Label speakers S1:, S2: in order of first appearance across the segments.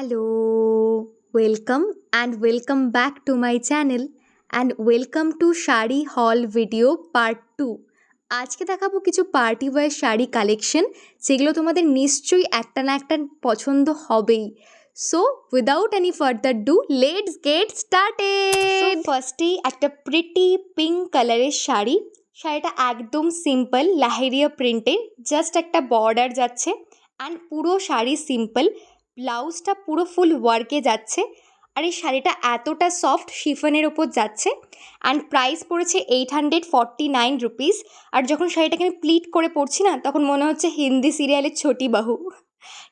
S1: Hello, welcome back to my channel and welcome to sari হল video part 2। আজকে দেখাবো কিছু পার্টি ওয়্যার শাড়ি কালেকশন, যেগুলো তোমাদের নিশ্চয়ই একটা না একটা পছন্দ হবেই। So without any further do let's get started. ফার্স্টেই একটা প্রিটি পিঙ্ক কালারের শাড়িটা একদম সিম্পল লাহেরিয়া প্রিন্টের, জাস্ট একটা বর্ডার যাচ্ছে অ্যান্ড পুরো শাড়ি সিম্পল, ব্লাউজটা পুরো ফুল ওয়ার্কে যাচ্ছে। আর এই শাড়িটা এতটা সফট শিফনের ওপর যাচ্ছে অ্যান্ড প্রাইস পড়েছে 849 রুপিস। আর যখন শাড়িটাকে আমি প্লিট করে পরছি না, তখন মনে হচ্ছে হিন্দি সিরিয়ালের ছোটি বাহু।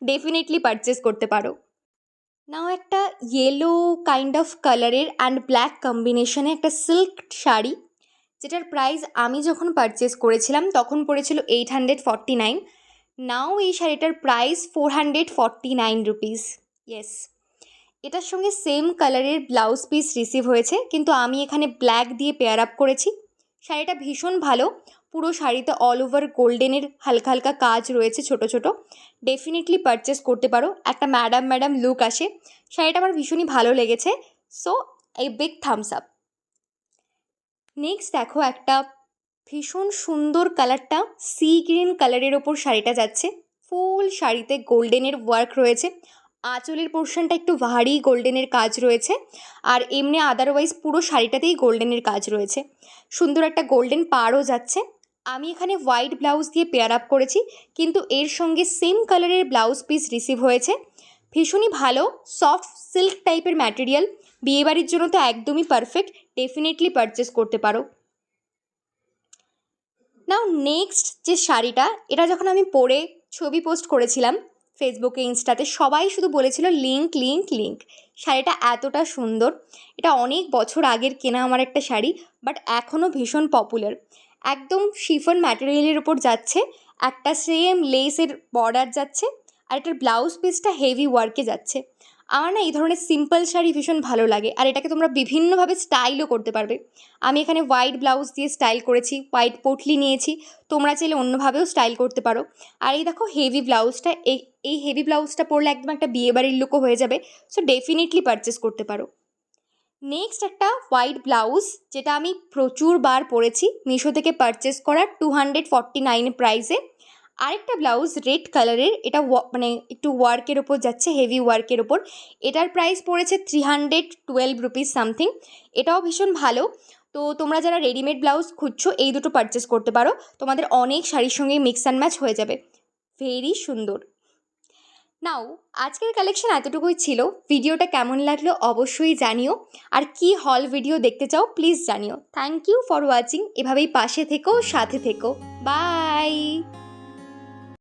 S1: ডেফিনেটলি পারচেস করতে পারো। নাও একটা ইয়েলো কাইন্ড অফ কালারের অ্যান্ড ব্ল্যাক কম্বিনেশনে একটা সিল্ক শাড়ি, যেটার প্রাইস আমি যখন পারচেস করেছিলাম তখন পড়েছিল 849। নাও এই শাড়িটার প্রাইস 449 রুপিস। ইয়েস, এটার সঙ্গে সেম কালারের ব্লাউজ পিস রিসিভ হয়েছে, কিন্তু আমি এখানে ব্ল্যাক দিয়ে পেয়ার আপ করেছি। শাড়িটা ভীষণ ভালো, পুরো শাড়িতে অল ওভার গোল্ডেনের হালকা হালকা কাজ রয়েছে ছোট ছোট। ডেফিনেটলি পারচেস করতে পারো, একটা ম্যাডাম লুক আসে। শাড়িটা আমার ভীষণই ভালো লেগেছে, সো এই বিগ থামস আপ। নেক্সট দেখো, একটা ভীষণ সুন্দর কালারটা সি গ্রিন কালারের ওপর শাড়িটা যাচ্ছে। ফুল শাড়িতে গোল্ডেনের ওয়ার্ক রয়েছে, আঁচলের পোর্শনটা একটু ভারী গোল্ডেনের কাজ রয়েছে, আর এমনি আদারওয়াইজ পুরো শাড়িটাতেই গোল্ডেনের কাজ রয়েছে। সুন্দর একটা গোল্ডেন পাড়ও যাচ্ছে। আমি এখানে হোয়াইট ব্লাউজ দিয়ে পেয়ার আপ করেছি, কিন্তু এর সঙ্গে সেম কালারের ব্লাউজ পিস রিসিভ হয়েছে। ভীষণই ভালো, সফট সিল্ক টাইপের ম্যাটেরিয়াল, বিয়েবাড়ির জন্য তো একদমই পারফেক্ট। ডেফিনেটলি পারচেস করতে পারো। নাও নেক্সট যে শাড়িটা, এটা যখন আমি পরে ছবি পোস্ট করেছিলাম ফেসবুকে ইনস্টাতে, সবাই শুধু বলেছিল লিঙ্ক লিঙ্ক লিঙ্ক। শাড়িটা এতটা সুন্দর, এটা অনেক বছর আগের কেনা আমার একটা শাড়ি, বাট এখনও ভীষণ পপুলার। একদম শিফন ম্যাটেরিয়ালের উপর যাচ্ছে, একটা সেম লেসের বর্ডার যাচ্ছে, আর এটার ব্লাউজ পিসটা হেভি ওয়ার্কে যাচ্ছে। আমার না এই ধরনের সিম্পল শাড়ি ভীষণ ভালো লাগে, আর এটাকে তোমরা বিভিন্নভাবে স্টাইলও করতে পারবে। আমি এখানে হোয়াইট ব্লাউজ দিয়ে স্টাইল করেছি, হোয়াইট পোটলি নিয়েছি, তোমরা চাইলে অন্যভাবেও স্টাইল করতে পারো। আর এই দেখো হেভি ব্লাউজটা, এই হেভি ব্লাউজটা পরলে একদম একটা বিয়েবাড়ির লুকও হয়ে যাবে। সো ডেফিনেটলি পারচেস করতে পারো। নেক্সট একটা হোয়াইট ব্লাউজ, যেটা আমি প্রচুরবার পরেছি, মিশো থেকে পারচেস করা 249 প্রাইসে। আরেকটা ব্লাউজ রেড কালারের, এটা মানে একটু ওয়ার্কের ওপর যাচ্ছে, হেভি ওয়ার্কের ওপর। এটার প্রাইস পড়েছে 312 রুপিস সামথিং। এটাও ভীষণ ভালো। তো তোমরা যারা রেডিমেড ব্লাউজ খুঁজছো, এই দুটো পারচেস করতে পারো, তোমাদের অনেক শাড়ির সঙ্গে মিক্স অ্যান্ড ম্যাচ হয়ে যাবে। ভেরি সুন্দর। নাও আজকের কালেকশন এতটুকুই ছিল। ভিডিওটা কেমন লাগলো অবশ্যই জানিও, আর কি হল ভিডিও দেখতে চাও প্লিজ জানিও। Thank you for watching. এভাবেই পাশে থেকো, সাথে থেকো। বাই।